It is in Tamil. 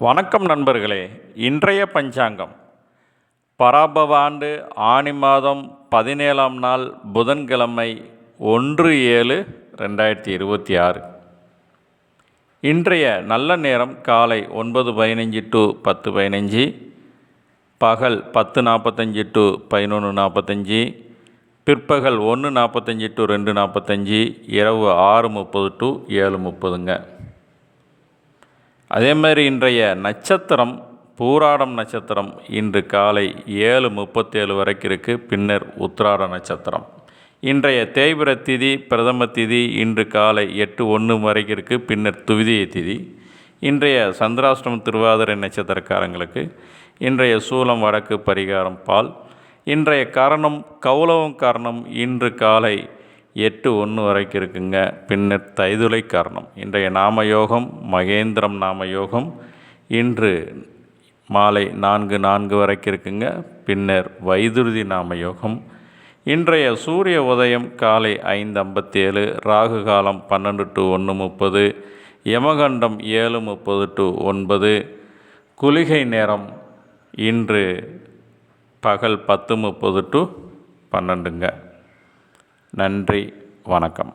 வணக்கம் நண்பர்களே. இன்றைய பஞ்சாங்கம் பராபவ ஆண்டு ஆனி மாதம் 17ஆம் நாள் புதன்கிழமை 1/7/2026. இன்றைய நல்ல நேரம் காலை 9:15 to 10:15, பகல் 10:45 to 11:45, பிற்பகல் 1:45 to 2:45, இரவு 6:30 to 7:30ங்க. அதே மாதிரி இன்றைய நட்சத்திரம் பூராடம் நட்சத்திரம் இன்று காலை 7:37 வரைக்கும் இருக்குது. பின்னர் உத்திராட நட்சத்திரம். இன்றைய தேய்பிர திதி பிரதம திதி இன்று காலை 8:01 வரைக்கும் இருக்குது. பின்னர் துவிதிய திதி. இன்றைய சந்திராஷ்டமம் திருவாதிரை நட்சத்திரக்காரங்களுக்கு இன்றைய சூலம் வடக்கு, பரிகாரம் பால். இன்றைய கரணம் கௌலவம் கரணம் இன்று காலை 8:01 வரைக்கும் இருக்குங்க. பின்னர் தைதுளை காரணம். இன்றைய நாமயோகம் மகேந்திரம் நாமயோகம் இன்று மாலை 4:04 வரைக்கும் இருக்குங்க. பின்னர் வைதுருதி நாமயோகம். இன்றைய சூரிய உதயம் காலை 5:57, ராகு காலம் 12 to 1:30, யமகண்டம் 7:30 to 9, குளிகை நேரம் இன்று பகல் 10:30 to 12ங்க. நன்றி, வணக்கம்.